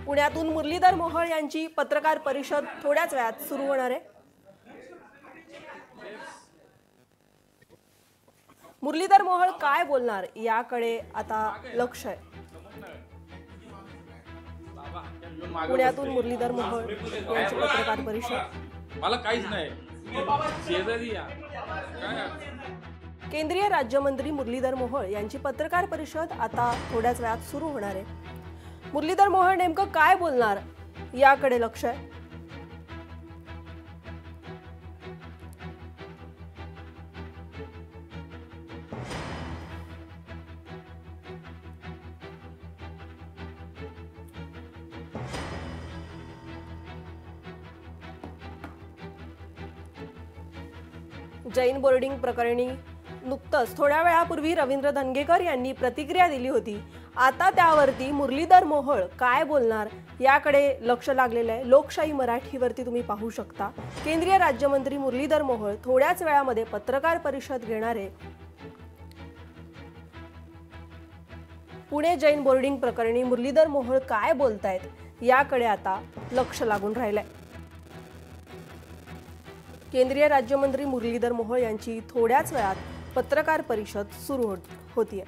पुण्यातून मुरलीधर मोहोळ यांची पत्रकार परिषद थोड्याच वेळात सुरू होणार आहे। मुरलीधर मोहोळ काय बोलणार याकडे आता लक्ष आहे। पुण्यातून मुरलीधर मोहोळ यांची पत्रकार परिषद। मला काहीच नाही शेजारी या केंद्रीय राज्यमंत्री मुरलीधर मोहोळ यांची पत्रकार परिषद आता थोड्याच वेळात सुरू होणार आहे। मुरलीधर मोहोळ नेमकं काय बोलणार याकडे लक्ष आहे। जैन बोर्डिंग प्रकरणी नुकतंच थोड्या वेळापूर्वी रवींद्र धंगेकर यांनी प्रतिक्रिया दिली होती। आता त्यावरती मुरलीधर मोहोळ काय बोलणार याकडे लक्ष लागलेलं आहे। लोकशाही मराठीवरती तुम्ही पाहू शकता केंद्रीय राज्यमंत्री मुरलीधर मोहोळ थोड्याच वेळामध्ये पत्रकार परिषद घेणार आहे। पुणे जैन बोर्डिंग प्रकरणी मुरलीधर मोहोळ काय बोलतायत याकडे आता लक्ष लागून राहिलंय। केंद्रीय राज्यमंत्री मुरलीधर मोहोळ यांची थोड्याच वेळात पत्रकार परिषद सुरू होतीये।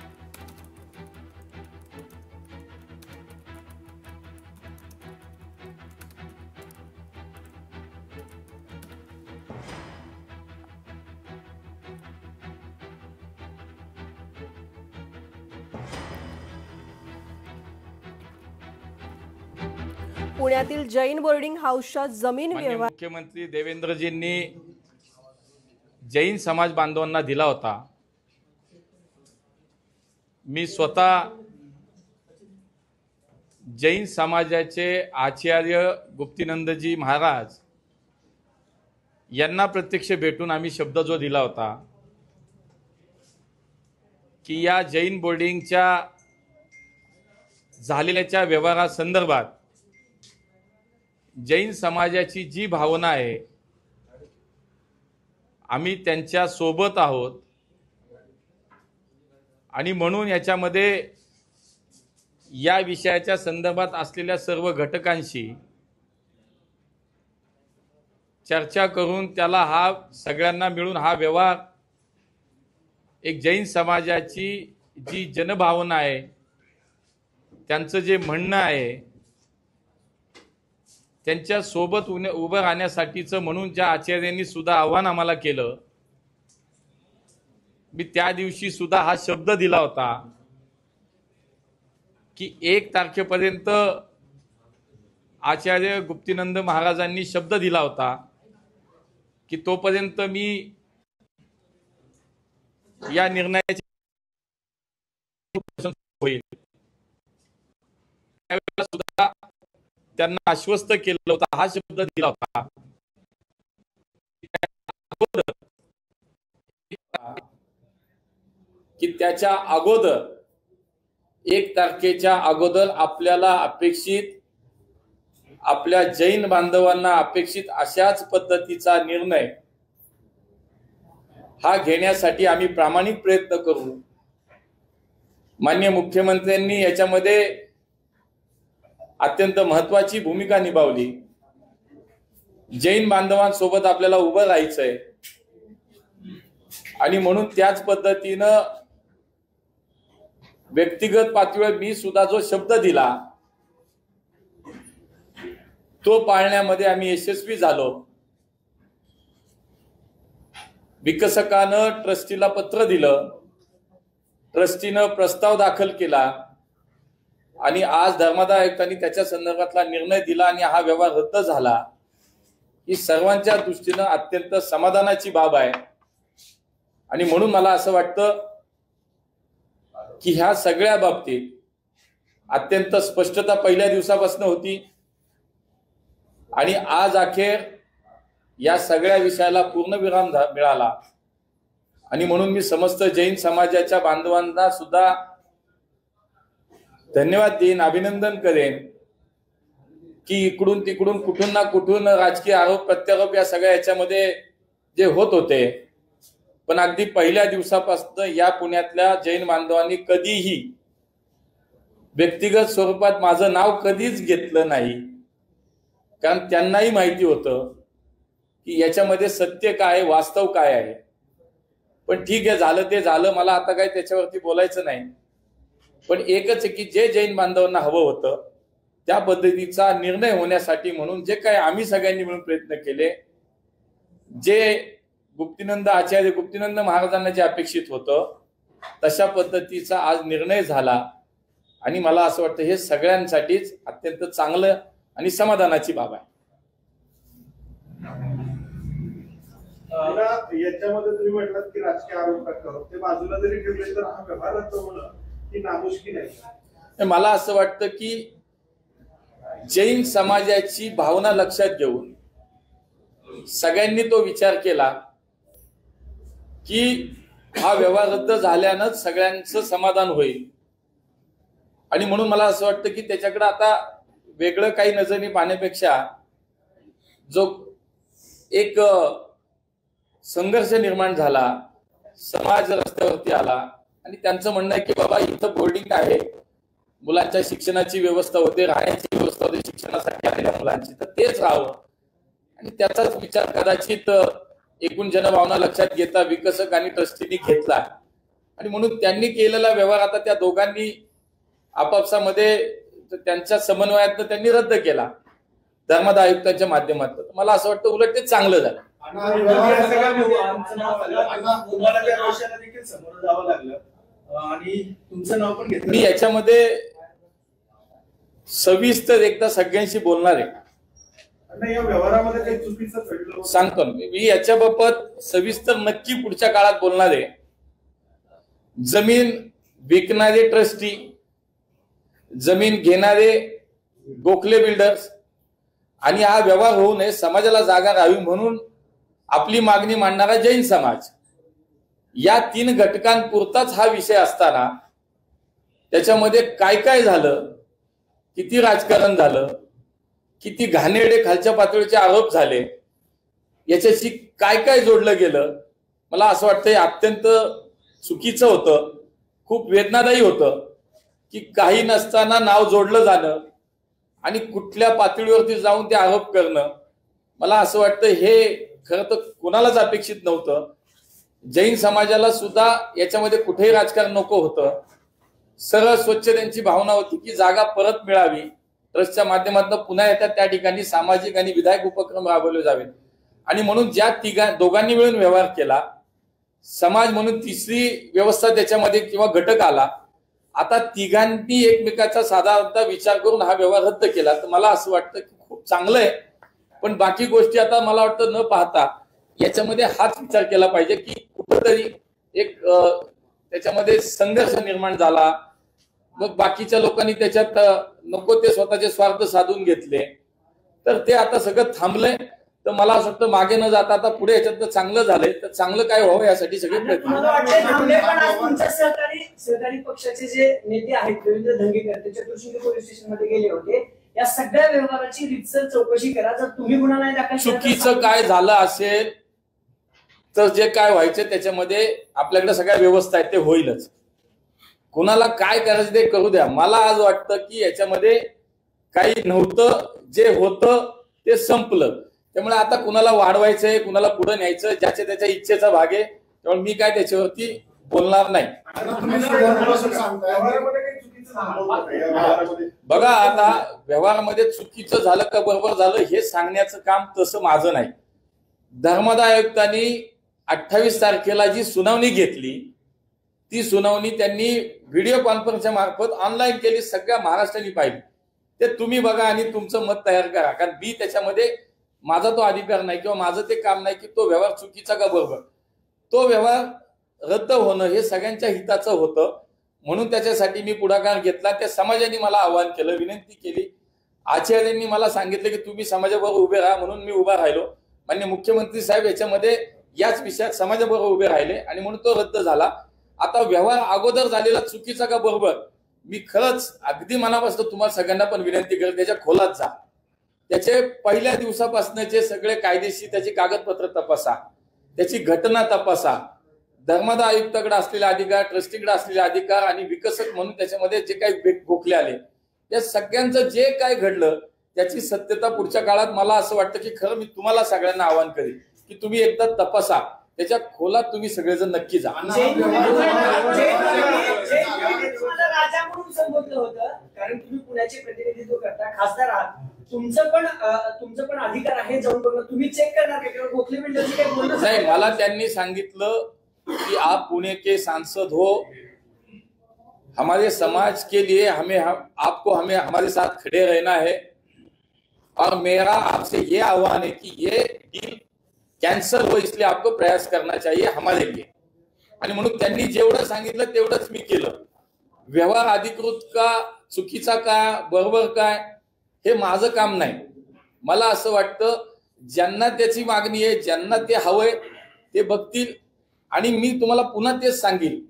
पुण्यातील जैन बोर्डिंग हाऊसच्या जमीन व्यवहार मुख्यमंत्री देवेंद्रजींनी जैन समाज बांधवांना दिला होता। मी स्वतः जैन समाजाचे आचार्य गुप्तीनंदजी महाराज यांना प्रत्यक्ष भेटून आम्ही शब्द जो दिला होता की या जैन बोर्डिंगच्या झालेल्या व्यवहारासंदर्भात जैन समाजाची जी भावना आहे आम्ही त्यांच्या सोबत आहोत आणि म्हणून याच्यामध्ये या विषयाच्या संदर्भात असलेल्या सर्व घटकांशी चर्चा करून त्याला हा सगळ्यांना मिळून हा व्यवहार एक जैन समाजाची जी जनभावना आहे त्यांचं जे म्हणणं आहे त्यांच्या सोबत उभं राहण्यासाठीचं म्हणून ज्या आचार्यांनी सुद्धा आव्हान आम्हाला केलं मी त्या दिवशी सुद्धा हा शब्द दिला होता की 1 तारखेपर्यंत आचार्य गुप्तीनंद महाराजांनी शब्द दिला होता की तोपर्यंत मी या निर्णयाची होईल। त्यावेळेला सुद्धा त्यांना आश्वस्त केलं होतं हा शब्द दिला होता की त्याच्या अगोदर 1 तारखेच्या अगोदर आपल्याला अपेक्षित आपल्या जैन बांधवांना अपेक्षित अशाच पद्धतीचा निर्णय हा घेण्यासाठी आम्ही प्रामाणिक प्रयत्न करू। माननीय मुख्यमंत्र्यांनी याच्यामध्ये अत्यंत महत्वाची भूमिका निभावली। जैन बांधवांसोबत आपल्याला उभं राहायचंय आणि म्हणून त्याच पद्धतीनं व्यक्तिगत पातळीवर मी सुद्धा जो शब्द दिला तो पाळण्यामध्ये आम्ही यशस्वी झालो। विकसकानं ट्रस्टीला पत्र दिलं, ट्रस्टीनं प्रस्ताव दाखल केला आणि आज धर्मादाय आयुक्तांनी त्याच्या संदर्भातला निर्णय दिला आणि हा व्यवहार रद्द झाला। ही सर्वांच्या दृष्टीनं अत्यंत समाधानाची बाब आहे आणि म्हणून मला असं वाटतं की ह्या सगळ्या बाबतीत अत्यंत स्पष्टता पहिल्या दिवसापासून होती आणि आज अखेर या सगळ्या विषयाला पूर्णविराम मिळाला आणि म्हणून मी समस्त जैन समाजाच्या बांधवांना सुद्धा धन्यवाद देईन, अभिनंदन करेन की इकडून तिकडून कुठून ना कुठून राजकीय आरोप प्रत्यारोप या सगळ्या याच्यामध्ये जे होत होते पण अगदी पहिल्या दिवसापासून या पुण्यातल्या जैन बांधवांनी कधीही व्यक्तिगत स्वरूपात माझं नाव कधीच घेतलं नाही, कारण त्यांनाही माहिती होतं की याच्यामध्ये सत्य काय, वास्तव काय आहे. पण ठीक आहे, झालं ते झालं, मला आता काही त्याच्यावरती बोलायचं नाही. पण एकच आहे की जे जैन बांधवांना हवं होतं त्या पद्धतीचा निर्णय होण्यासाठी म्हणून जे काही आम्ही सगळ्यांनी मिळून प्रयत्न केले, जे गुप्तीनंद आचार्य गुप्तीनंद महाराजांना जे अपेक्षित होतं तशा पद्धतीचा आज निर्णय झाला. आणि मला असं वाटतं हे सगळ्यांसाठीच अत्यंत चांगलं आणि समाधानाची बाब आहे. याच्यामध्ये तुम्ही म्हटलात की राजकीय आरोप करतात, ते बाजूला जरी ठेवले तर हा व्यवहार रद्द होणं ही नामुष्की नाही. मला असं वाटतं की जैन समाजाची भावना लक्षात घेऊन सगळ्यांनी तो विचार केला की हा व्यवहार रद्द झाल्यानंच सगळ्यांचं समाधान होईल. आणि म्हणून मला असं वाटतं की त्याच्याकडे आता वेगळं काही नजरेने पाहण्यापेक्षा जो एक संघर्ष निर्माण झाला, समाज रस्त्यावरती आला आणि त्यांचं म्हणणं आहे की बाबा इथं बोर्डिंग आहे, मुलांच्या शिक्षणाची व्यवस्था होते, राहण्याची व्यवस्था होते शिक्षणासाठी आलेल्या मुलांची, तर तेच राहावं. आणि त्याचाच विचार कदाचित एकूण जनभावना लक्षात घेता विकसक आणि ट्रस्टींनी घेतला. आणि म्हणून त्यांनी केलेला व्यवहार आता त्या दोघांनी आपापसामध्ये त्यांच्या समन्वयातनं त्यांनी रद्द केला धर्मादाय आयुक्तांच्या माध्यमातून. मला असं वाटतं उलट ते चांगलं झालं. मी याच्यामध्ये सविस्तर एकदा सगळ्यांशी बोलणार आहे. या व्यवहारामध्ये काही चुकीचं घडलं सांगतो मी याच्याबाबत सविस्तर नक्की पुढच्या काळात बोलणार आहे. जमीन विकणारे ट्रस्टी, जमीन घेणारे गोखले बिल्डर्स आणि हा व्यवहार होऊ नये, समाजाला जागा राहावी म्हणून आपली मागणी मांडणारा जैन समाज, या तीन घटकांपुरताच हा विषय असताना त्याच्यामध्ये काय काय झालं, किती राजकारण झालं, किती घाणेरडे खालच्या पातळीचे आरोप झाले, याच्याशी काय काय जोडलं गेलं, मला असं वाटतं अत्यंत चुकीचं होतं. खूप वेदनादायी होतं की काही नसताना नाव जोडलं जाणं आणि कुठल्या पातळीवरती जाऊन ते आरोप करणं. मला असं वाटतं हे खरं तर कोणालाच अपेक्षित नव्हतं. जैन समाजाला सुद्धा याच्यामध्ये कुठेही राजकारण नको होतं. सरळ स्वच्छ त्यांची भावना होती की जागा परत मिळावी, ट्रस्टच्या माध्यमातून पुन्हा येतात त्या ठिकाणी सामाजिक आणि विधायक उपक्रम राबवले जावेत. आणि म्हणून ज्या दोघांनी मिळून व्यवहार केला, समाज म्हणून तिसरी व्यवस्था त्याच्यामध्ये किंवा घटक आला, आता तिघांनी एकमेकाचा साधारणतः विचार करून हा व्यवहार रद्द केला, तर मला असं वाटतं की खूप चांगलं आहे. पण बाकी गोष्टी आता मला वाटतं न पाहता याच्यामध्ये हाच विचार केला पाहिजे की कुठंतरी एक त्याच्यामध्ये संघर्ष निर्माण झाला, मग बाकीच्या लोकांनी त्याच्यात नको ते स्वतःचे स्वार्थ साधून घेतले, तर ते आता सगळं थांबलंय. तर मला असं वाटतं मागे न जाता आता पुढे याच्यात चांगलं झालंय, तर चांगलं काय व्हावं यासाठी सगळे प्रयत्न. सहकारी पक्षाचे जे नेते आहेत रवींद्र धंगेकर ते चतुर्शृंगी पोलीस स्टेशन मध्ये गेले होते. या सगळ्या व्यवहाराची रीतसर चौकशी करा. जर तुम्ही गुन्हा नाही दाखल केला, चुकीचं काय झालं असेल तर जे काय व्हायचं त्याच्यामध्ये आपल्याकडे सगळ्या व्यवस्था आहेत, ते होईलच. कुणाला काय करायचं ते करू द्या. मला आज वाटतं की याच्यामध्ये काही नव्हतं, जे होतं ते संपलं. त्यामुळे आता कुणाला वाढवायचंय, कुणाला पुढे न्यायचं, ज्याच्या त्याच्या इच्छेचा भाग आहे. त्यामुळे मी काय त्याच्यावरती बोलणार नाही. बघा, आता व्यवहारामध्ये चुकीचं झालं का बरोबर झालं हे सांगण्याचं काम तसं माझं नाही. धर्मादाय आयुक्तांनी 28 तारखेला जी सुनावणी घेतली, ती सुनावणी त्यांनी व्हिडिओ कॉन्फरन्सच्या मार्फत ऑनलाईन केली, सगळ्या महाराष्ट्राने पाहिली. ते तुम्ही बघा आणि तुमचं मत तयार करा. कारण मी त्याच्यामध्ये माझा तो अधिकार नाही किंवा माझं ते काम नाही की तो व्यवहार चुकीचा का बरोबर. तो व्यवहार रद्द होणं हे सगळ्यांच्या हिताचं होतं, म्हणून त्याच्यासाठी मी पुढाकार घेतला. त्या समाजाने मला आवाहन केलं, विनंती केली. आचार्यांनी मला सांगितलं की तुम्ही समाजाबरोबर उभे राहा, म्हणून मी उभा राहिलो. माननीय मुख्यमंत्री साहेब याच्यामध्ये याच विषयात समाजाबरोबर उभे राहिले आणि म्हणून तो रद्द झाला. आता व्यवहार अगोदर झालेला चुकीचा का बरोबर, मी खरंच अगदी मनापासून तुम्हाला सगळ्यांना पण विनंती करत त्याच्या खोलात जा. त्याचे पहिल्या दिवसापासूनचे सगळे कायदेशीर त्याची कागदपत्र तपासा, त्याची घटना तपासा. धर्मादाय आयुक्ताकडे असलेले अधिकार, ट्रस्टीकडे असलेले अधिकार आणि विकसक म्हणून त्याच्यामध्ये जे काही गोखले आले, त्या सगळ्यांचं जे काय घडलं त्याची सत्यता पुढच्या काळात मला असं वाटतं की खरं मी तुम्हाला सगळ्यांना आवाहन करेन की तुम्ही एकदा तपासा, त्याच्या खोलात तुम्ही सगळेजण नक्की जा. राजा म्हणून संबोधलं होतं कारण तुम्ही पुण्याचे प्रतिनिधित्व करता, खासदार आहात, तुमचं पण अधिकार आहे जाऊन बघा, तुम्ही चेक करणार का? गोखले बिल्डरची काही बोलणं नाही, मला त्यांनी सांगितलं कि आप पुणे के सांसद हो, हमारे समाज के लिए हमें हमारे साथ खड़े रहना है और मेरा आपसे ये आह्वान है कि ये डील कैंसल हो, इसलिए आपको प्रयास करना चाहिए हमारे लिए. आणि म्हणून त्यांनी जेवढं सांगितलं तेवढंच मी केलं. व्यवहार अधिकृत का, चुकीचा काय, बरोबर काय, हे माझं काम नाही. मला असं वाटतं ज्यांना त्याची मागणी आहे, ज्यांना ते हवंय ते बघतील. आणि मी तुम्हाला पुन्हा तेच सांगेल,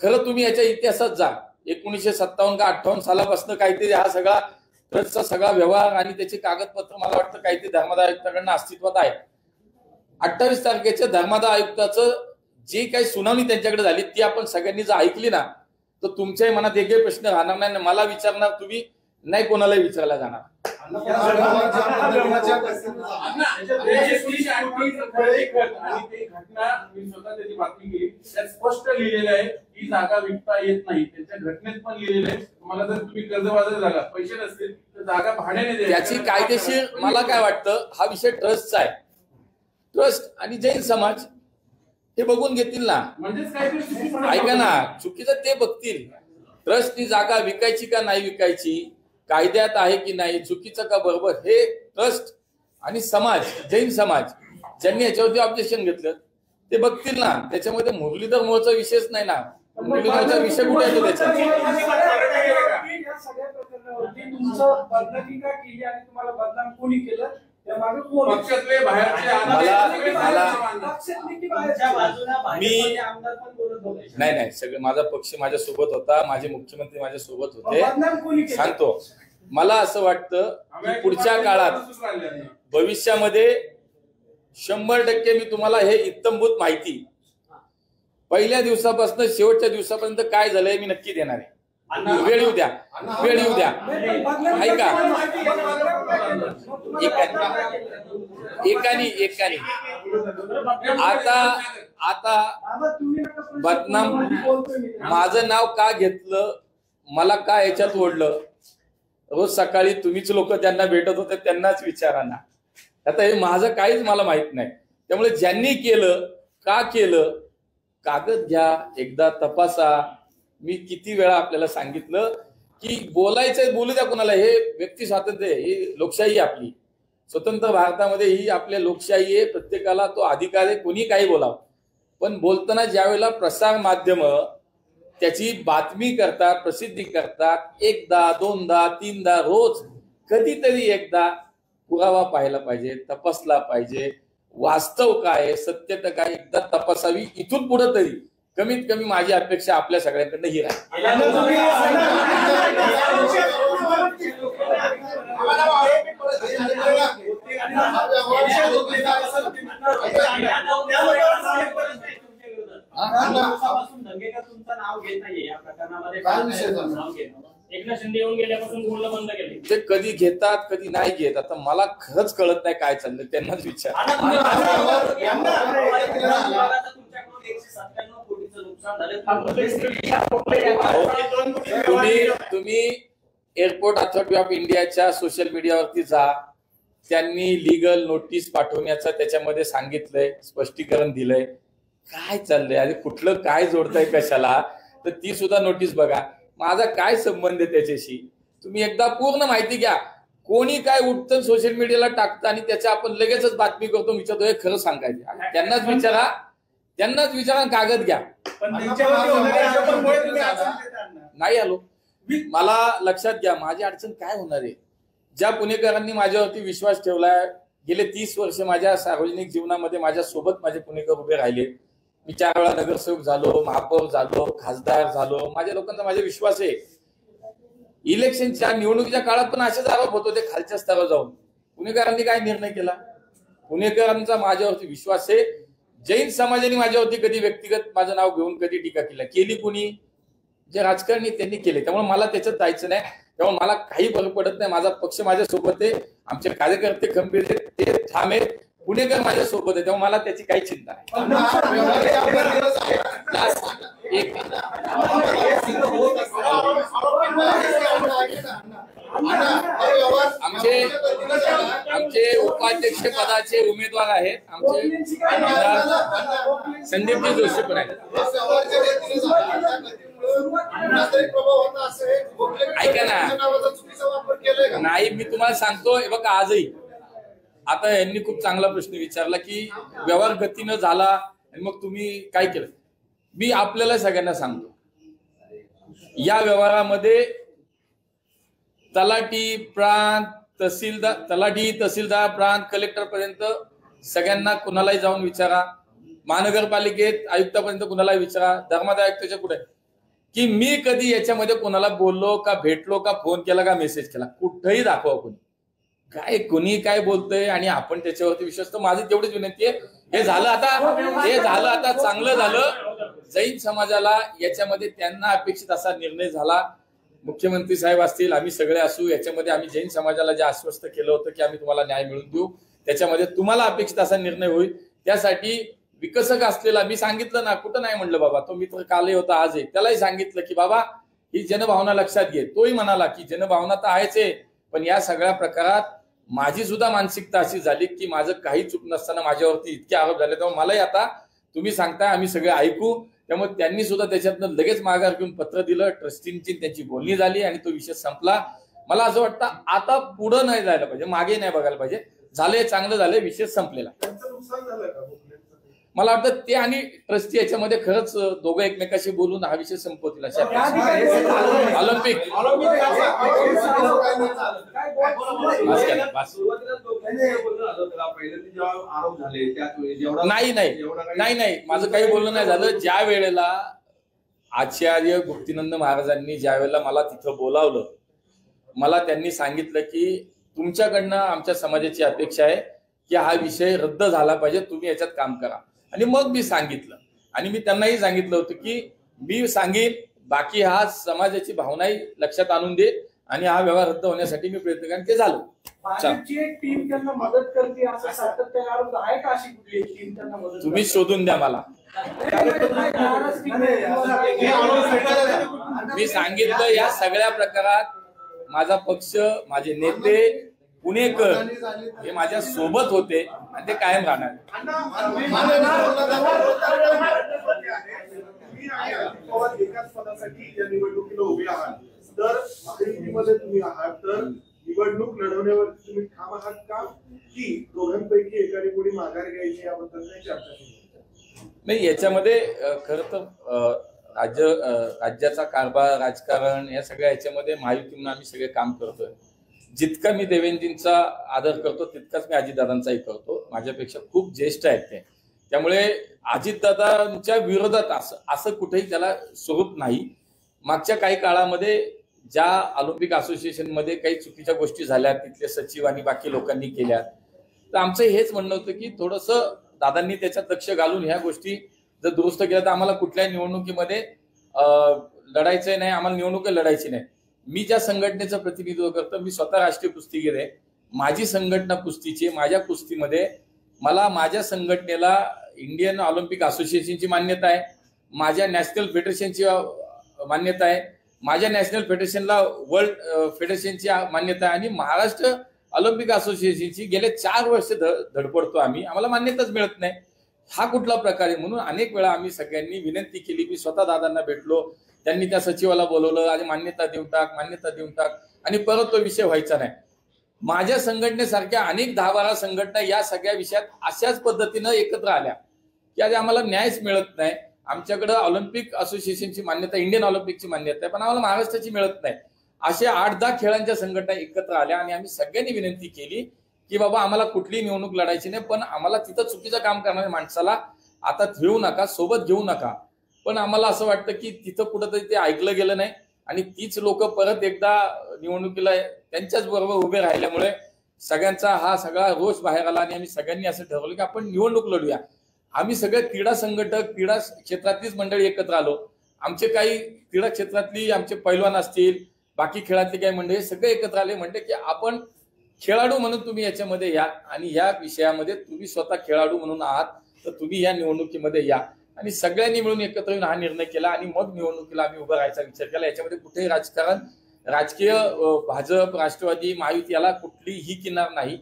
खरं तुम्ही याच्या इतिहासात जा. 1957 का 58 सालापासून काहीतरी हा सगळा ट्रस्टचा सगळा व्यवहार आणि त्याची कागदपत्र मला वाटतं काहीतरी धर्मादाय आयुक्ताकडनं अस्तित्वात आहे. 28 तारखेच्या धर्मादाय आयुक्ताचं जे काही सुनावणी त्यांच्याकडे झाली ती आपण सगळ्यांनी जर ऐकली ना तर तुमच्याही मनात एकही प्रश्न राहणार नाही. मला विचारणार तुम्ही, नाही कोणालाही विचारला जाणार. बातमी केली त्यात स्पष्ट लिहिलेलं आहे ही जागा विकता येत नाही. त्यांच्या घटनेत पण लिहिलेलं आहे तुम्हाला जर तुम्ही कर्जबाजारी झाला, पैसे नसतील तर जागा भाड्याने द्या. त्याची कायदेशीर मला काय वाटतं हा विषय ट्रस्टचा आहे. ट्रस्ट आणि जैन समाज हे बघून घेतील ना. म्हणजेच काहीतरी ऐका ना, चुकीचं ते बघतील. ट्रस्टनी जागा विकायची का नाही विकायची, कायद्यात आहे की नाही, चुकीचं का बरोबर, हे ट्रस्ट आणि समाज, जैन समाज ज्यांनी याच्यावरती ऑब्जेक्शन घेतलं ते बघतील ना. त्याच्यामध्ये मुरलीधर मोहचा विषयच नाही ना. मुरलीधरचा विषय कुठे येतो त्याच्यात? नाही, सगळं माझा पक्ष माझ्या सोबत होता, माझे मुख्यमंत्री माझ्या सोबत होते. सांगतो, मला असं वाटतं की पुढच्या काळात भविष्यामध्ये 100% मी तुम्हाला हे इत्तमभूत माहिती पहिल्या दिवसापासून शेवटच्या दिवसापर्यंत काय झालंय मी नक्की देणार आहे. वेळ येऊ द्या. ऐका, एकानी आता बदनाम माझं नाव का घेतलं, मला का याच्यात ओढलं, रोज सकाळी तुम्हीच लोक त्यांना भेटत होते त्यांनाच विचारा ना. आता हे माझं काहीच मला माहित नाही. त्यामुळे ज्यांनी केलं, का केलं, कागद घ्या, एकदा तपासा. मी किती वेळा आपल्याला सांगितलं की बोलायचंय, बोलू द्या कोणाला. हे व्यक्ती स्वातंत्र्य आहे, ही लोकशाही आहे आपली. स्वतंत्र भारतामध्ये ही आपल्या लोकशाही आहे. प्रत्येकाला तो अधिकार आहे, कोणी काही बोलावं. पण बोलताना ज्यावेळेला प्रसार माध्यम त्याची बातमी करतात, प्रसिद्धी करतात, एकदा, दोनदा, तीनदा, रोज कधीतरी एकदा पुरावा पाहायला पाहिजे, तपासला पाहिजे. वास्तव काय, सत्यता काय एकदा तपासावी. इथून पुढे तरी कमीत कमी माझी अपेक्षा आपल्या सगळ्यांकडनं ही राहील. एकनाथ शिंदे येऊन गेल्यापासून बोलणं बंद केले. ते कधी घेतात कधी नाही घेत. आता मला खरंच कळत नाही काय चाललंय, त्यांनाच विचार. तुम्ही एअरपोर्ट अथॉरिटी ऑफ इंडियाच्या सोशल मीडियावरती जा. त्यांनी लीगल नोटीस पाठवण्याचं त्याच्यामध्ये सांगितलंय, स्पष्टीकरण दिलंय. काय चाललंय, अरे कुठलं काय जोडताय कशाला, तर ती सुद्धा नोटीस बघा. माझा काय संबंध आहे त्याच्याशी, तुम्ही एकदा पूर्ण माहिती घ्या. कोणी काय उठतं सोशल मीडियाला टाकतं आणि त्याच्या आपण लगेचच बातमी करतो, विचारतोय खरं सांगायचं. त्यांनाच विचारा, कागद घ्या. नाही आलो, मला लक्षात घ्या माझी अडचण काय होणार आहे. ज्या पुणेकरांनी माझ्यावरती विश्वास ठेवलाय, गेले 30 वर्ष माझ्या सार्वजनिक जीवनामध्ये माझ्या सोबत माझे पुणेकर उभे राहिले. मी 4 वेळा नगरसेवक झालो, महापौर झालो, खासदार झालो. माझ्या लोकांचा माझा विश्वास आहे. इलेक्शनच्या निवडणुकीच्या काळात पण असेच आरोप होत होते खालच्या स्तरावर जाऊन. पुणेकरांनी काय निर्णय केला, पुणेकरांचा माझ्यावरती विश्वास आहे. जैन समाजाने माझ्यावरती कधी व्यक्तिगत माझं नाव घेऊन कधी टीका केली कुणी? जे राजकारणी त्यांनी केले. त्यामुळे मला त्याच्यात जायचं नाही. त्यामुळे मला काही फरक पडत नाही. माझा पक्ष माझ्यासोबत आहे, आमचे कार्यकर्ते खंबीर आहेत, ते ठाम आहेत, पुणेकर माझ्यासोबत आहे. त्यामुळे मला त्याची काही चिंता नाही. आमचे उपाध्यक्ष पदाचे उमेदवार आहेत, आमचे संदीपजी जोशी पण आहेत. ऐका ना, नाही मी तुम्हाला सांगतो, बघा आजही आता यांनी खूप चांगला प्रश्न विचारला की व्यवहार गतीनं झाला आणि मग तुम्ही काय केलं. मी आपल्याला सगळ्यांना सांगतो, या व्यवहारामध्ये तलाठी प्रांत तहसीलदार प्रांत कलेक्टर पर्यंत सगळ्यांना कुणालाही जाऊन विचारा, महानगरपालिकेत आयुक्तापर्यंत कुणालाही विचारा, धर्मादाय आयुक्ताच्या पुढे, की मी कधी याच्यामध्ये कोणाला बोललो का, भेटलो का, फोन केला का, मेसेज केला, कुठंही दाखवा कोणी. काय कुणी काय बोलतंय आणि आपण त्याच्यावरती विश्वास. तर माझी तेवढीच विनंती आहे, हे झालं आता चांगलं झालं. जैन समाजाला याच्यामध्ये त्यांना अपेक्षित असा निर्णय झाला. मुख्यमंत्री साहेब असतील, आम्ही सगळे असू, याच्यामध्ये आम्ही जैन समाजाला जे आश्वस्त केलं होतं की आम्ही तुम्हाला न्याय मिळवून देऊ, त्याच्यामध्ये तुम्हाला अपेक्षित असा निर्णय होईल. त्यासाठी विकसक असलेला, मी सांगितलं ना, कुठं नाही म्हणलं बाबा, तो मित्र कालही होता आज आहे, त्यालाही सांगितलं की बाबा ही जनभावना लक्षात घे. तोही म्हणाला की जनभावना तर आहेच आहे, पण या सगळ्या प्रकारात माझी सुद्धा मानसिकता अशी झाली की माझं काही चूक नसताना माझ्यावरती इतके आरोप झाले. त्यामुळे मलाही आता तुम्ही सांगताय आम्ही सगळे ऐकू. त्यामुळे त्यांनी सुद्धा त्याच्यातनं लगेच माघार घेऊन पत्र दिलं, ट्रस्टींची त्यांची बोलणी झाली आणि तो विषय संपला. मला असं वाटतं आता पुढं नाही जायला पाहिजे, मागे नाही बघायला पाहिजे. झालंय, चांगलं झालंय, विषय संपलेला. मला वाटतं ते आणि ट्रस्टी याच्यामध्ये खरंच दोघं एकमेकाशी बोलून हा विषय संपवतील अशा. ऑलिम्पिक नाही माझं काही बोलणं नाही झालं. ज्या वेळेला आचार्य गुप्तीनंद महाराजांनी ज्या वेळेला मला तिथं बोलावलं, मला त्यांनी सांगितलं की तुमच्याकडनं आमच्या समाजाची अपेक्षा आहे की हा विषय रद्द झाला पाहिजे, तुम्ही याच्यात काम करा. आणि मग मी सांगितलं आणि मी त्यांनाही सांगितलं होतं की मी सांगेन, बाकी हा समाजाची भावनाही लक्षात आणून दे आणि हा व्यवहार रद्द होण्यासाठी मी प्रयत्न करेन. ते झालं. टीम त्यांना मदत करते असं सातत्याने आरोप आहे का? अशी कुठली टीम त्यांना मदत? तुम्ही शोधून द्या मला. मी सांगितलं या सगळ्या प्रकारात माझा पक्ष, माझे नेते, पुणेकर हे माझ्या सोबत होते आणि ते कायम राहणार. एकाच पदासाठी या निवडणुकीला उभी आहात, तर महायुतीमध्ये तुम्ही आहात, तर निवडणूक लढवण्यावर तुम्ही ठाम आहात का, की दोघांपैकी एकाने कोणी माघार घ्यायची याबद्दल काही चर्चा केली? नाही, याच्यामध्ये खरं तर राज्याचा कारभार, राजकारण या सगळ्या याच्यामध्ये महायुतीनं आम्ही सगळे काम करतोय. जितका मी देवेंद्रजींचा आदर करतो तितकाच मी अजितदादांचाही करतो. माझ्यापेक्षा खूप ज्येष्ठ आहेत ते, त्यामुळे अजितदादांच्या विरोधात असं कुठेही त्याला स्वरूप नाही. मागच्या काही काळामध्ये ज्या ऑलिम्पिक असोसिएशनमध्ये काही चुकीच्या गोष्टी झाल्या, तिथले सचिव आणि बाकी लोकांनी केल्या, तर आमचं हेच म्हणणं होतं की थोडंसं दादांनी त्याच्यात लक्ष घालून ह्या गोष्टी जर दुरुस्त केल्या तर आम्हाला कुठल्याही निवडणुकीमध्ये लढायचंय नाही, आम्हाला निवडणूक लढायची नाही. मी ज्या संघटनेचं प्रतिनिधित्व करतो, मी स्वतः राष्ट्रीय कुस्तीगीर आहे, माझी संघटना कुस्तीची, माझ्या कुस्तीमध्ये मला माझ्या संघटनेला इंडियन ऑलिम्पिक असोसिएशनची मान्यता आहे, माझ्या नॅशनल फेडरेशनची मान्यता आहे, माझ्या नॅशनल फेडरेशनला वर्ल्ड फेडरेशनची मान्यता आहे आणि महाराष्ट्र ऑलिम्पिक असोसिएशनची गेले 4 वर्ष धडपडतो आम्ही, आम्हाला मान्यताच मिळत नाही. हा कुठला प्रकार आहे? म्हणून अनेक वेळा आम्ही सगळ्यांनी विनंती केली. मी स्वतः दादांना भेटलो, त्यांनी त्या सचिवाला बोलवलं आणि मान्यता देऊन टाक आणि परत तो विषय व्हायचा नाही. माझ्या संघटनेसारख्या अनेक 10-12 संघटना या सगळ्या विषयात अशाच पद्धतीनं एकत्र आल्या की आज आम्हाला न्यायच मिळत नाही. आमच्याकडे ऑलिम्पिक असोसिएशनची मान्यता, इंडियन ऑलिम्पिकची मान्यता आहे, पण आम्हाला महाराष्ट्राची मिळत नाही. अशा 8-10 खेळांच्या संघटना एकत्र आल्या आणि आम्ही सगळ्यांनी विनंती केली की बाबा आम्हाला कुठली निवडणूक लढायची नाही, पण आम्हाला तिथं चुकीचं काम करणाऱ्या माणसाला आता ठेवू नका, सोबत घेऊ नका. पण आम्हाला असं वाटतं की तिथं कुठंतरी ते ऐकलं गेलं नाही आणि तीच लोक परत एकदा निवडणुकीला त्यांच्याच बरोबर उभे राहिल्यामुळे सगळ्यांचा हा सगळा रोष बाहेर आला आणि आम्ही सगळ्यांनी असं ठरवलं की आपण निवडणूक लढूया. आम्ही सगळे क्रीडा संघटक, क्रीडा क्षेत्रातलीच मंडळी एकत्र आलो. आमचे काही क्रीडा क्षेत्रातली आमचे पैलवान असतील, बाकी खेळातली काही मंडळी सगळे एकत्र आले. म्हणते की आपण खेळाडू म्हणून तुम्ही याच्यामध्ये या आणि या विषयामध्ये तुम्ही स्वतः खेळाडू म्हणून आहात, तर तुम्ही या निवडणुकीमध्ये या. आणि सगळ्यांनी मिळून एकत्र येऊन हा निर्णय केला आणि मग निवडणुकीला आम्ही उभं राहायचा विचार केला. याच्यामध्ये कुठेही राजकारण, राजकीय भाजप, राष्ट्रवादी, महायुती याला कुठलीही किनार नाही.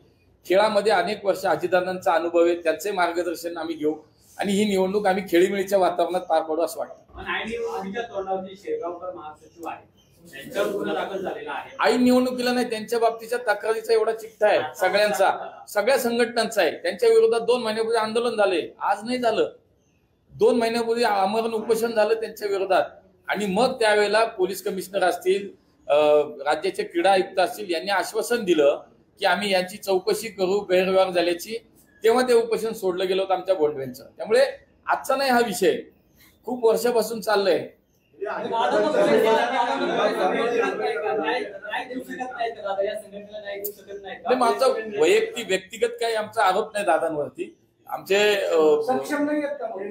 खेळामध्ये अनेक वर्ष अजितदादांचा अनुभव आहे, त्यांचे मार्गदर्शन आम्ही घेऊ आणि ही निवडणूक आम्ही खेळीमेळीच्या वातावरणात पार पाडू असं वाटतं. ऐन निवडणुकीला नाही, त्यांच्या बाबतीच्या तक्रारीचा एवढा चिठ्ठा आहे सगळ्यांचा, सगळ्या संघटनांचा आहे. त्यांच्या विरोधात 2 महिन्यापूर्वी आंदोलन झाले, आज नाही झालं. 2 महिन्यापूर्वी आमरण उपोषण झालं त्यांच्या विरोधात. आणि मग त्यावेळेला पोलीस कमिशनर असतील, राज्याचे क्रीडा आयुक्त असतील, यांनी आश्वासन दिलं की आम्ही यांची चौकशी करू गैरव्यवहार झाल्याची. तेव्हा ते उपोषण सोडलं गेलं होतं आमच्या बोंडवेंचं. त्यामुळे आजचा नाही हा विषय, खूप वर्षापासून चाललंय. माझा व्यक्तिगत काही आमचा आरोप नाही दादांवरती. आमचे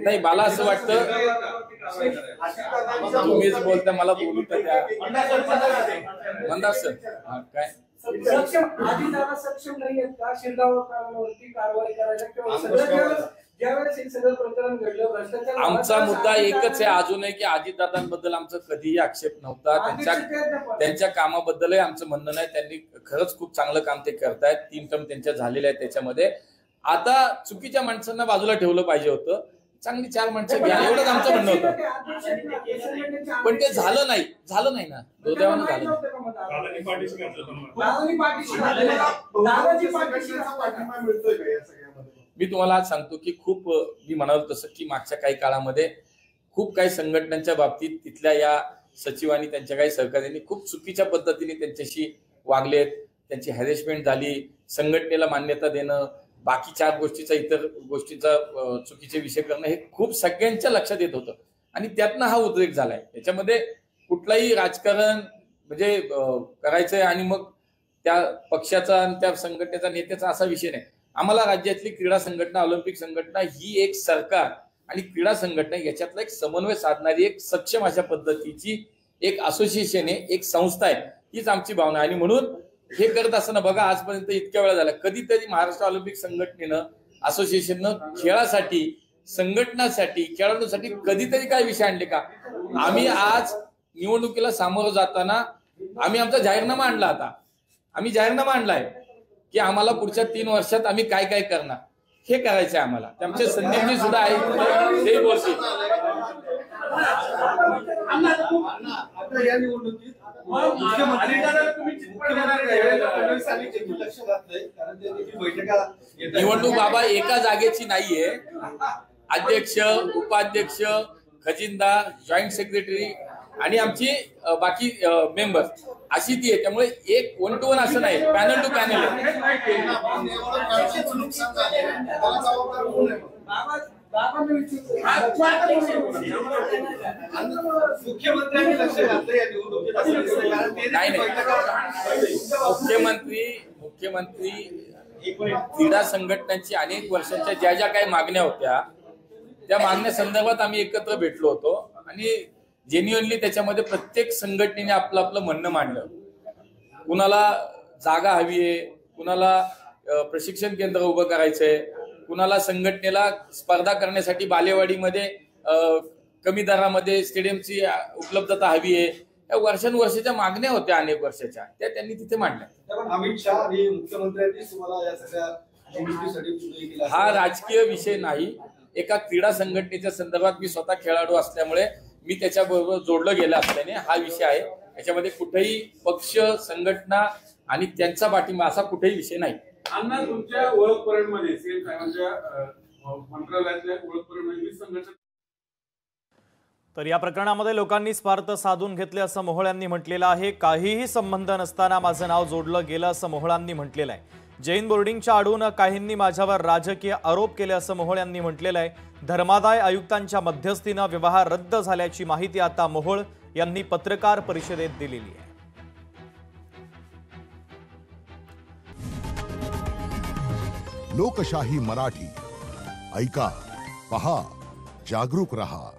नाही, मला असं वाटतं तुम्हीच बोलता, मला बोलू त्या मंदार सर काय सक्षम नाही आहेत का शिंगावरती कारवाई करायला किंवा आमचा मुद्दा एकच आहे अजूनही की अजितदादांबद्दल आमचा कधीही आक्षेप नव्हता. त्यांच्या कामाबद्दलही आमचं म्हणणं नाही. त्यांनी खरंच खूप चांगलं काम ते करतायत. 3 टर्म त्यांच्या झालेल्या आहेत. त्याच्यामध्ये आता चुकीच्या माणसांना बाजूला ठेवलं पाहिजे होतं. चांगली 4 माणसं घ्या, एवढंच आमचं म्हणणं होतं. पण ते झालं नाही ना, दुर्दैवानं झालं नाही. मी तुम्हाला आज सांगतो की खूप मी म्हणालो तसं की मागच्या काही काळामध्ये खूप काही संघटनांच्या बाबतीत तिथल्या या सचिवांनी, त्यांच्या काही सहकार्यांनी खूप चुकीच्या पद्धतीने त्यांच्याशी वागलेत. त्यांची हॅरेसमेंट झाली, संघटनेला मान्यता देणं, बाकी 4 गोष्टीचा, इतर गोष्टीचा चुकीचे विषय करणं, हे खूप सगळ्यांच्या लक्षात येत होतं. आणि त्यातनं हा उद्रेक झालाय. याच्यामध्ये कुठलाही राजकारण म्हणजे करायचंय आणि मग त्या पक्षाचा आणि त्या संघटनेचा, नेत्याचा असा विषय नाही. आम्हाला राज्यातली क्रीडा संघटना, ऑलिम्पिक संघटना ही एक सरकार आणि क्रीडा संघटना याच्यातला एक समन्वय साधणारी, एक सक्षम अशा पद्धतीची एक असोसिएशन आहे, एक संस्था आहे. हीच आमची भावना आहे. आणि म्हणून हे करत असताना बघा, आजपर्यंत इतक्या वेळा झाला, कधीतरी महाराष्ट्र ऑलिम्पिक संघटनेनं, असोसिएशननं खेळासाठी, संघटनासाठी, खेळाडूंसाठी कधीतरी काय विषय आणले का? आम्ही आज निवडणुकीला सामोरं जाताना आम्ही आमचा जाहीरनामा आणला. आता आम्ही जाहीरनामा आणलाय की आम्हाला पुढच्या 3 वर्षात आम्ही काय काय करणार हे करायचंय आम्हाला. आमचे संदीपजी सुद्धा आहे, ते बोलतील. निवडणूक बाबा एका जागेची नाहीये. अध्यक्ष, उपाध्यक्ष, खजिनदार, जॉईंट सेक्रेटरी आणि आमची बाकी मेंबर अशी ती आहे. त्यामुळे एक 1 to 1 असं नाही, पॅनल टू पॅनल आहे. मुख्यमंत्री क्रीडा संघटनांची अनेक वर्षांच्या ज्या काही मागण्या होत्या, त्या मागण्या संदर्भात आम्ही एकत्र भेटलो होतो आणि जेन्युअनली त्याच्यामध्ये प्रत्येक संघटनेने आपलं आपलं म्हणणं मांडलं. कुणाला जागा हवी आहे, कुणाला प्रशिक्षण केंद्र उभं करायचंय, कुणाला संघटनेला स्पर्धा करण्यासाठी बालेवाडीमध्ये कमी दरामध्ये स्टेडियमची उपलब्धता हवी आहे. या वर्षानुवर्षाच्या मागण्या होत्या, अनेक वर्षाच्या, त्या त्यांनी तिथे मांडल्या. अमित शहा आणि मुख्यमंत्र्यांनी तुम्हाला या सगळ्या निवडणुकीसाठी हा राजकीय विषय नाही. एका क्रीडा संघटनेच्या संदर्भात मी स्वतः खेळाडू असल्यामुळे मी त्याच्याबरोबर जोडलं गेलं असल्याने हा विषय आहे. याच्यामध्ये कुठेही पक्ष, संघटना आणि त्यांचा पाठिंबा असा कुठेही विषय नाही. अण्णा, तुमच्या ओळख परेडमध्ये सीएम साहेबांच्या मंत्रालयातल्या ओळख परेडमध्ये संघटना. तर या प्रकरणामध्ये लोकांनी स्वार्थ साधून घेतले असं मोहोळ म्हटलेलं आहे. काहीही संबंध नसताना माझं नाव जोडलं गेलं असं मोहोळांनी म्हटलेलं आहे. जैन बोर्डिंगच्या आडून काहींनी माझ्यावर राजकीय आरोप केले असं मोहोळ यांनी म्हटलेलं आहे. धर्मादाय आयुक्तांच्या मध्यस्थीनं व्यवहार रद्द झाल्याची माहिती आता मोहोळ यांनी पत्रकार परिषदेत दिलेली आहे. लोकशाही मराठी ऐका, पहा, जागरूक रहा.